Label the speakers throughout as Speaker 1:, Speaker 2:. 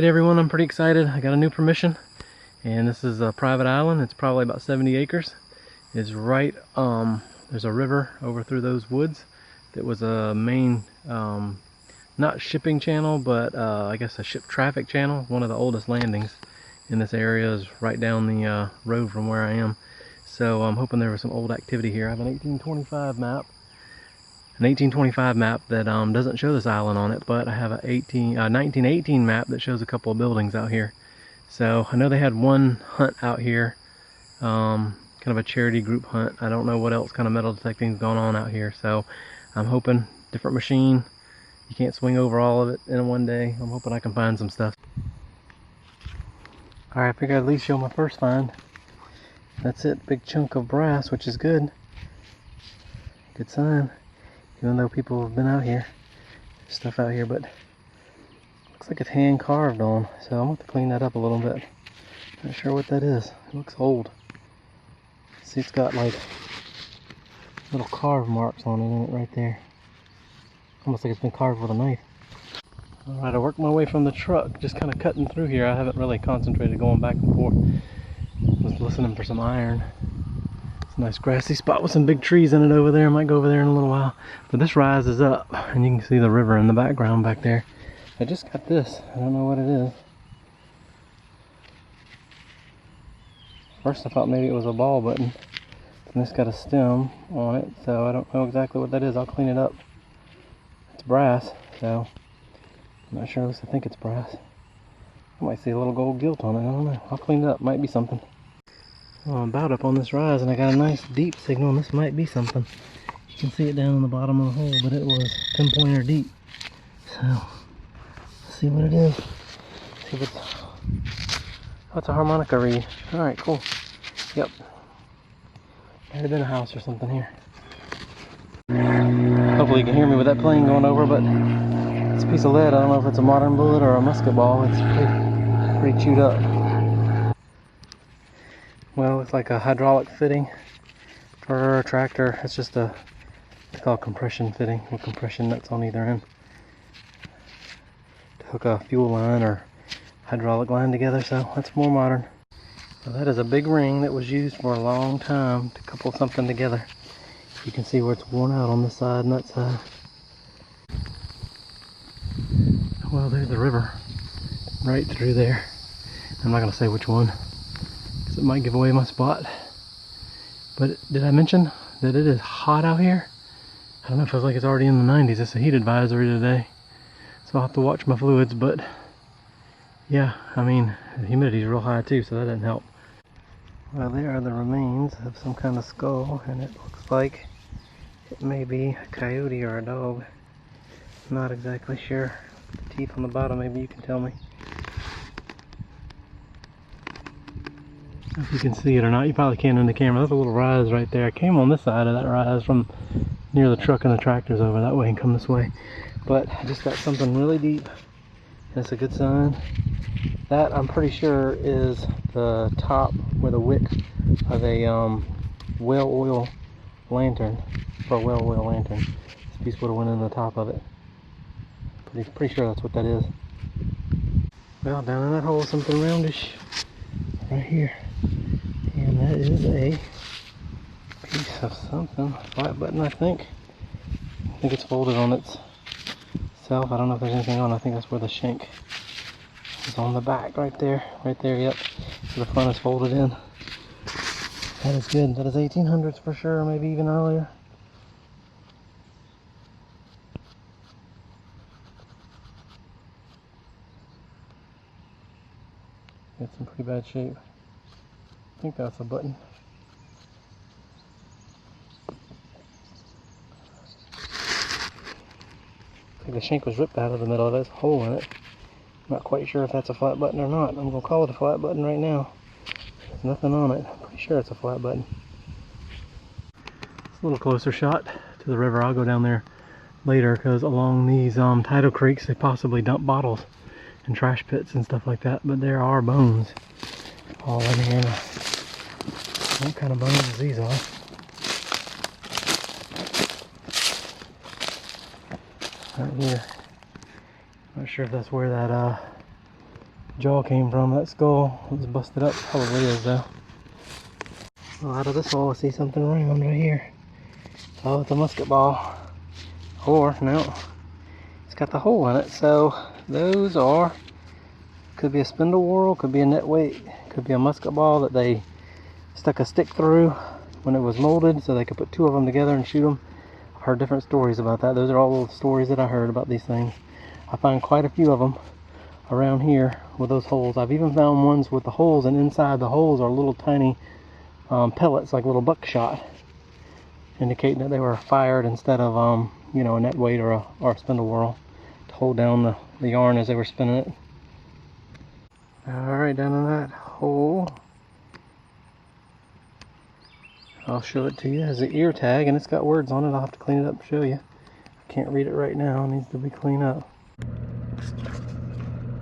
Speaker 1: Alright everyone, I'm pretty excited. I got a new permission, and this is a private island. It's probably about 70 acres. It's right, there's a river over through those woods that was a main, not shipping channel, but I guess a ship traffic channel. One of the oldest landings in this area is right down the road from where I am. So I'm hoping there was some old activity here. I have an 1825 map. An 1825 map that doesn't show this island on it, but I have a 1918 map that shows a couple of buildings out here. So I know they had one hunt out here, kind of a charity group hunt. I don't know what else kind of metal detecting is going on out here. So I'm hoping, different machine, you can't swing over all of it in one day. I'm hoping I can find some stuff. Alright, I figured I'd at least show my first find. That's it, big chunk of brass, which is good. Good sign. Even though people have been out here, there's stuff out here, but looks like it's hand carved on, so I'm going to clean that up a little bit. Not sure what that is. It looks old. See, it's got like little carve marks on it right there. Almost like it's been carved with a knife. Alright, I worked my way from the truck, just kind of cutting through here. I haven't really concentrated going back and forth. I was listening for some iron. It's a nice grassy spot with some big trees in it over there. I might go over there in a little while. But this rise is up, and you can see the river in the background back there. I just got this. I don't know what it is. First I thought maybe it was a ball button. And it's got a stem on it, so I don't know exactly what that is. I'll clean it up. It's brass, so I'm not sure. At least I think it's brass. I might see a little gold gilt on it. I don't know. I'll clean it up. Might be something. Well, I'm about up on this rise, and I got a nice deep signal, and this might be something. You can see it down in the bottom of the hole, but it was 10-pointer deep. So, let's see what it is. See if it's... Oh, it's a harmonica reed. Alright, cool. Yep. Might have been a house or something here. Hopefully you can hear me with that plane going over, but it's a piece of lead. I don't know if it's a modern bullet or a musket ball. It's pretty chewed up. Well, it's like a hydraulic fitting for a tractor. It's just it's called compression fitting with compression nuts on either end to hook a fuel line or hydraulic line together. So that's more modern. So that is a big ring that was used for a long time to couple something together. You can see where it's worn out on this side and that side. Well, there's the river right through there. I'm not going to say which one, it might give away my spot. But did I mention that it is hot out here? I don't know, it feels like it's already in the 90s. It's a heat advisory today, so I'll have to watch my fluids. But yeah, I mean, the humidity is real high too, so that doesn't help. Well, there are the remains of some kind of skull, and it looks like it may be a coyote or a dog. Not exactly sure. The teeth on the bottom, maybe you can tell me. If you can see it or not. You probably can't in the camera. There's a little rise right there. I came on this side of that rise from near the truck, and the tractor's over that way and come this way. But I just got something really deep. That's a good sign. That, I'm pretty sure, is the top where the wick of a well oil lantern, for a well oil lantern. This piece would have went in the top of it. Pretty sure that's what that is. Well, down in that hole, something roundish right here. And that is a piece of something, flat button, I think. I think it's folded on itself. I don't know if there's anything on. I think that's where the shank is on the back, right there, yep. So the front is folded in. That is good. That is 1800s for sure, maybe even earlier. It's in pretty bad shape. I think that's a button. I think the shank was ripped out of the middle of this hole in it. I'm not quite sure if that's a flat button or not. I'm going to call it a flat button right now. There's nothing on it. I'm pretty sure it's a flat button. It's a little closer shot to the river. I'll go down there later, because along these tidal creeks they possibly dump bottles and trash pits and stuff like that. But there are bones all in here. What kind of bones these are? Right here. Not sure if that's where that jaw came from. That skull was busted up. Probably is though. Well, out of this hole I see something round right here. Oh, it's a musket ball. Or, no, it's got the hole in it. So those are, could be a spindle whorl, could be a net weight, could be a musket ball that they stuck a stick through when it was molded so they could put two of them together and shoot them. I've heard different stories about that. Those are all the stories that I heard about these things. I find quite a few of them around here with those holes. I've even found ones with the holes, and inside the holes are little tiny pellets, like little buckshot, indicating that they were fired instead of you know, a net weight or a spindle whorl to hold down the yarn as they were spinning it. Alright, down in that hole, I'll show it to you as the ear tag, and it's got words on it. I'll have to clean it up and show you. I can't read it right now, it needs to be cleaned up.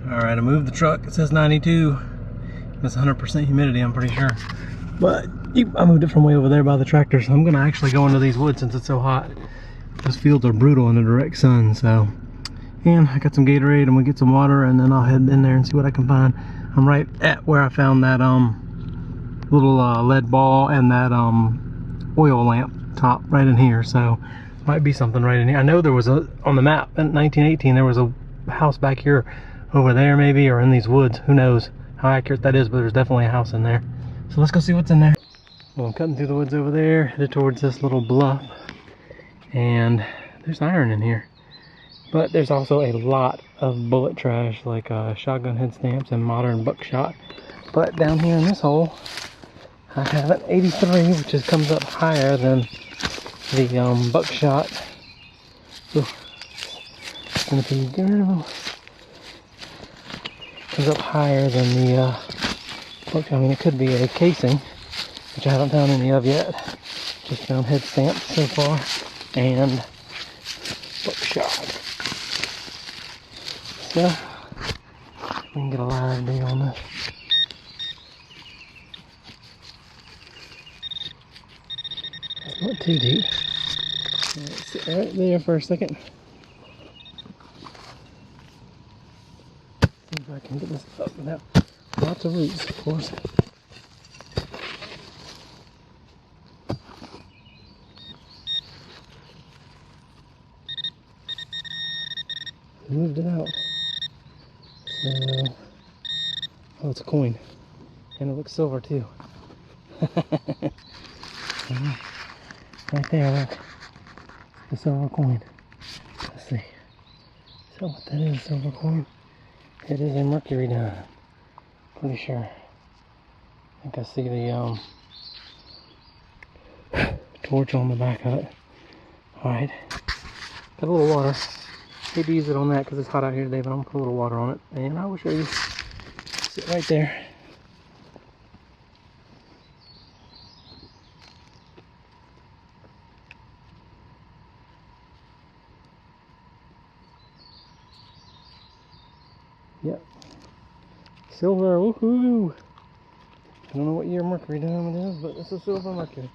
Speaker 1: Alright, I moved the truck. It says 92. That's 100% humidity, I'm pretty sure. But I moved it from way over there by the tractor, so I'm going to actually go into these woods since it's so hot. Those fields are brutal in the direct sun, so. And I got some Gatorade. I'm going to get some water, and then I'll head in there and see what I can find. I'm right at where I found that little lead ball and that oil lamp top right in here, so might be something right in here. I know there was on the map in 1918 there was a house back here over there maybe, or in these woods. Who knows how accurate that is, but there's definitely a house in there. So let's go see what's in there. Well, I'm cutting through the woods over there, headed towards this little bluff, and there's iron in here. But there's also a lot of bullet trash, like shotgun head stamps and modern buckshot. But down here in this hole, I have an 83, which comes up higher than the buckshot. Ooh, it's gonna be good. Comes up higher than the buckshot. I mean, it could be a casing, which I haven't found any of yet. Just found head stamps so far, and buckshot. So we can get a live day on this. It's not too deep. Let's sit right there for a second. See if I can get this up without lots of roots, of course. Moved it out. So, oh, it's a coin, and it looks silver too. Right there, look, the silver coin. Let's see. So what that is, silver coin? It is a mercury dime. Pretty sure. I think I see the torch on the back of it. All right, got a little water. Hate to use it on that because it's hot out here today, but I'm gonna put a little water on it, and I will show you. Sit right there. Yep. Silver, woohoo! I don't know what year mercury dime it is, but it's a silver mercury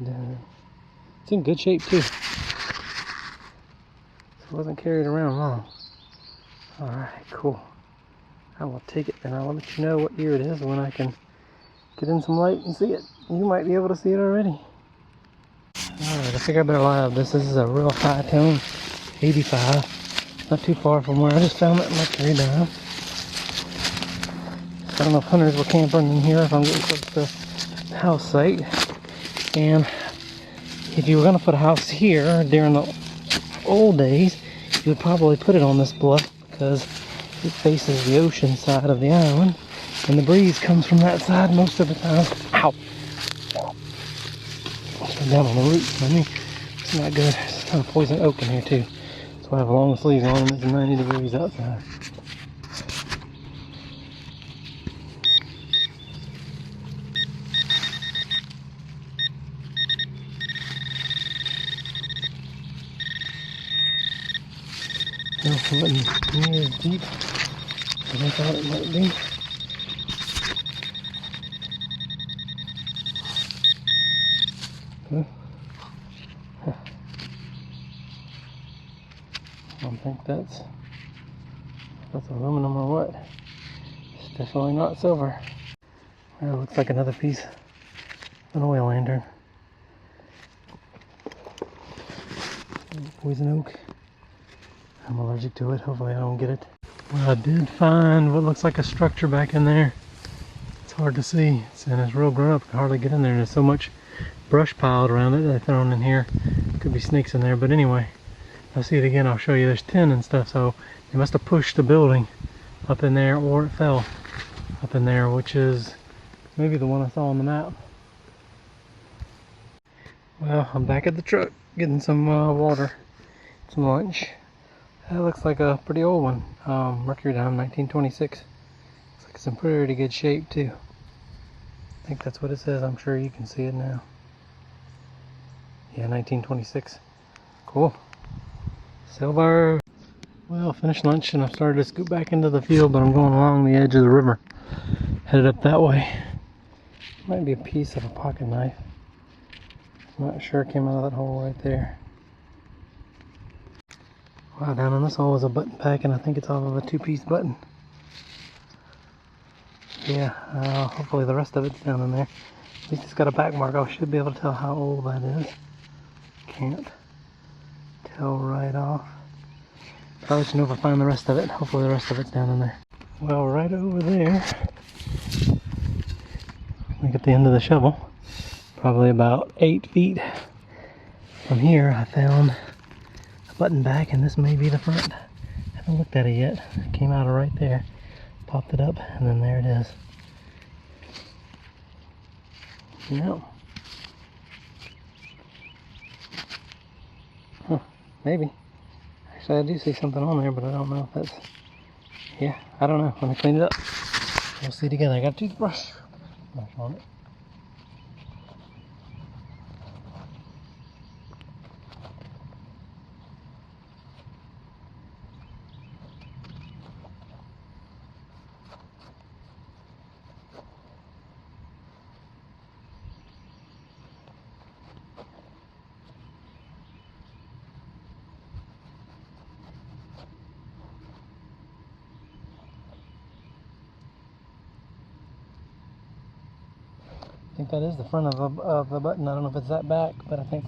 Speaker 1: dime. It's in good shape too. It wasn't carried around long. Alright, cool. I will take it and I'll let you know what year it is when I can get in some light and see it. You might be able to see it already. Alright, I think I better live this. This is a real high tone, 85. Not too far from where I just found that mercury dime. I don't know if hunters were camping in here, if I'm getting close to the house site. And if you were going to put a house here during the old days, you would probably put it on this bluff because it faces the ocean side of the island, and the breeze comes from that side most of the time. Ow! Down on the roots. I mean, it's not good. It's kind of poison oak in here too. So I have long sleeves on and it's 90 degrees outside. Well, it wasn't near as deep as I thought it might be. Huh. I don't think that's aluminum or what. Definitely not silver. Well, it looks like another piece of an oil lantern. Poison oak. I'm allergic to it. Hopefully I don't get it. Well, I did find what looks like a structure back in there. It's hard to see, and it's real grown up. I can hardly get in there. There's so much brush piled around it that I've thrown in here. Could be snakes in there, but anyway, I'll see it again. I'll show you. There's tin and stuff, so they must have pushed the building up in there, or it fell up in there, which is maybe the one I saw on the map. Well, I'm back at the truck getting some water, some lunch. That looks like a pretty old one. Mercury Dime 1926. Looks like it's in pretty good shape too. I think that's what it says. I'm sure you can see it now. Yeah, 1926. Cool. Silver. Well, finished lunch and I've started to scoot back into the field, but I'm going along the edge of the river. Headed up that way. Might be a piece of a pocket knife. I'm not sure. It came out of that hole right there. Wow, down in this hole is a button pack, and I think it's off of a two-piece button. Yeah, hopefully the rest of it's down in there. At least it's got a back mark. I should be able to tell how old that is. Can't tell right off. I'll let you know if I find the rest of it. Hopefully the rest of it's down in there. Well, right over there, look at the end of the shovel. Probably about 8 feet from here, I found a button back, and this may be the front. I haven't looked at it yet. It came out of right there. Popped it up, and then there it is. Yeah. Huh, maybe. Actually, I do see something on there, but I don't know if that's... Yeah, I don't know. Let me clean it up. We'll see together. I got a toothbrush. Brush on it. I think that is the front of the button. I don't know if it's that back, but I think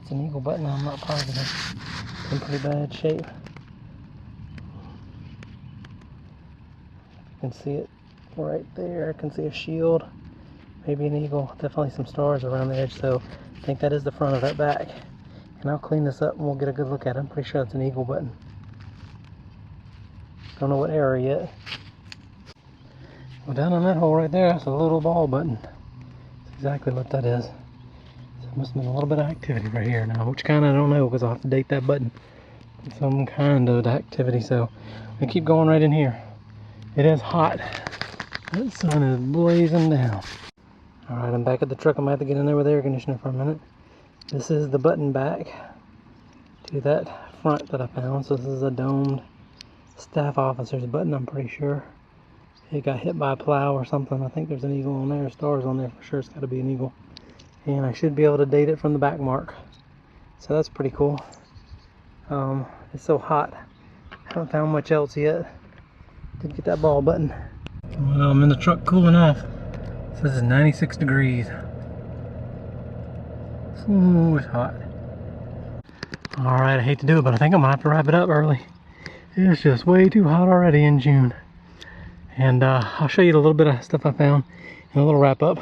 Speaker 1: it's an eagle button. I'm not positive. It's in pretty bad shape. You can see it right there. I can see a shield, maybe an eagle, definitely some stars around the edge. So I think that is the front of that back. And I'll clean this up and we'll get a good look at it. I'm pretty sure it's an eagle button. Don't know what error yet. Well, down in that hole right there, that's a little ball button. Exactly what that is. So there must have been a little bit of activity right here now, which kind I don't know because I'll have to date that button. Some kind of activity, so we keep going right in here. It is hot. That sun is blazing down. Alright, I'm back at the truck. I might have to get in there with the air conditioner for a minute. This is the button back to that front that I found. So this is a domed staff officer's button, I'm pretty sure. It got hit by a plow or something. I think there's an eagle on there, stars on there for sure. It's got to be an eagle. And I should be able to date it from the back mark. So that's pretty cool. It's so hot. Haven't found much else yet. Did get that ball button. Well, I'm in the truck cooling off. So this is 96 degrees. Ooh, it's hot. Alright, I hate to do it, but I think I'm going to have to wrap it up early. It's just way too hot already in June. And I'll show you a little bit of stuff I found and a little wrap up.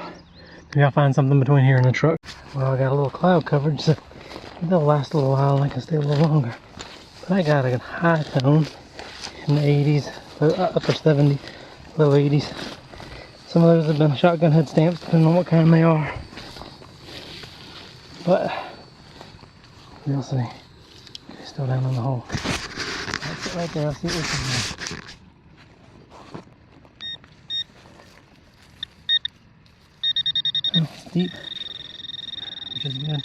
Speaker 1: Maybe I'll find something between here and the truck. Well, I got a little cloud coverage, so they'll last a little while and I can stay a little longer. But I got a high tone in the 80s, upper 70s, low 80s. Some of those have been shotgun head stamps, depending on what kind they are. But we'll see. Okay, still down in the hole. That's it right there. I'll see what we can do. It's deep, which is good.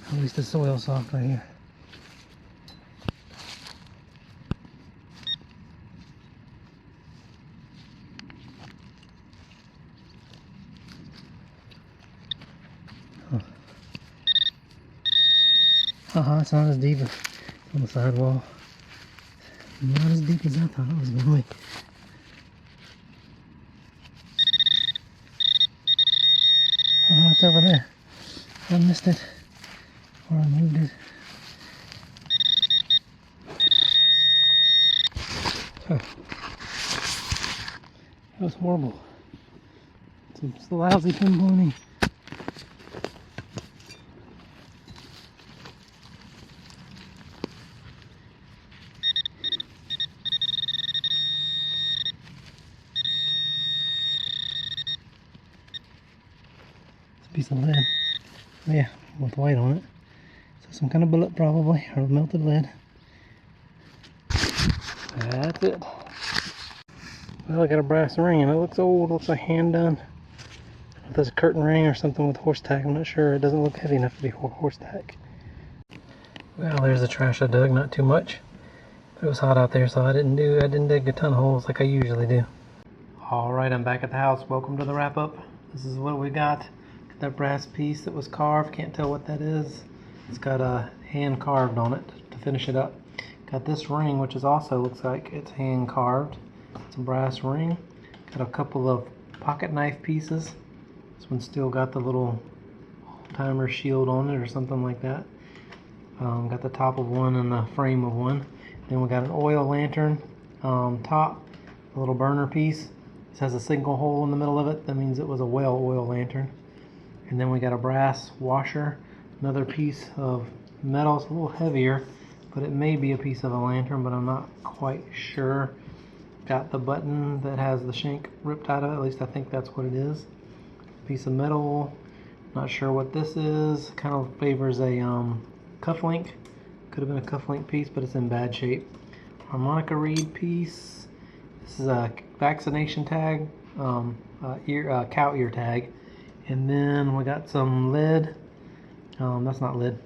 Speaker 1: At least the soil's soft right here. It's not as deep as on the sidewall. Not as deep as I thought it was going to be. Oh, it's over there. I missed it. Or I moved it. Huh. That was horrible. It's a lousy pinpointing. Piece of lead. Oh yeah, with white on it. So some kind of bullet probably, or melted lead. That's it. Well, I got a brass ring and it looks old, looks like hand done. If there's a curtain ring or something with horse tack, I'm not sure. It doesn't look heavy enough to be horse tack. Well, there's the trash I dug, not too much. But it was hot out there, so I didn't dig a ton of holes like I usually do. Alright, I'm back at the house. Welcome to the wrap up. This is what we got. That brass piece that was carved, can't tell what that is. It's got a hand carved on it to finish it up. Got this ring, which is also looks like it's hand carved. It's a brass ring. Got a couple of pocket knife pieces. This one's still got the little timer shield on it or something like that. Got the top of one and the frame of one. Then we got an oil lantern top, a little burner piece. This has a single hole in the middle of it. That means it was a well oil lantern. And then we got a brass washer, another piece of metal. It's a little heavier, but it may be a piece of a lantern, but I'm not quite sure. Got the button that has the shank ripped out of it, at least I think that's what it is. Piece of metal, not sure what this is. Kind of favors a cufflink. Could have been a cufflink piece, but it's in bad shape. Harmonica reed piece. This is a vaccination tag, cow ear tag. And then we got some lead. That's not lead.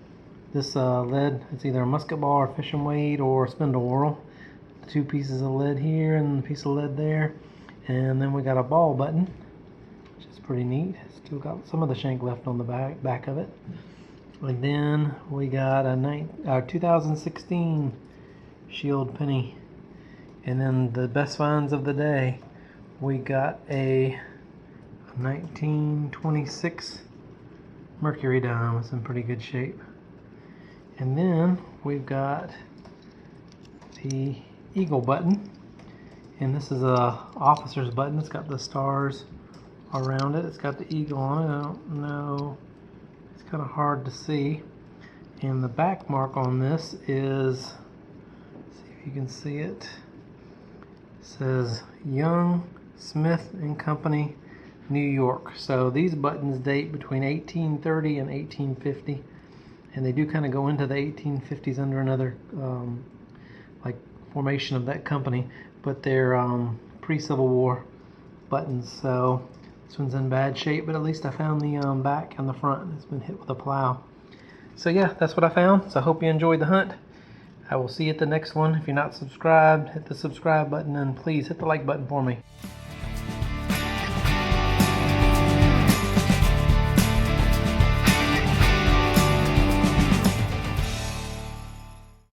Speaker 1: This lead, it's either a musket ball or fishing weight or spindle whorl. 2 pieces of lead here and a piece of lead there. And then we got a ball button, which is pretty neat. Still got some of the shank left on the back of it. And then we got a 2016 shield penny. And then the best finds of the day, we got a 1926 mercury dime. It's in pretty good shape. And then we've got the eagle button, and this is a officer's button. It's got the stars around it. It's got the eagle on it. I don't know, it's kind of hard to see. And the back mark on this is, let's see if you can see it. It says Young Smith and Company, New York. So these buttons date between 1830 and 1850, and they do kind of go into the 1850s under another like formation of that company, but they're pre-Civil War buttons. So this one's in bad shape, but at least I found the back and the front. It's been hit with a plow. So yeah, that's what I found. So I hope you enjoyed the hunt. I will see you at the next one. If you're not subscribed, hit the subscribe button, and please hit the like button for me.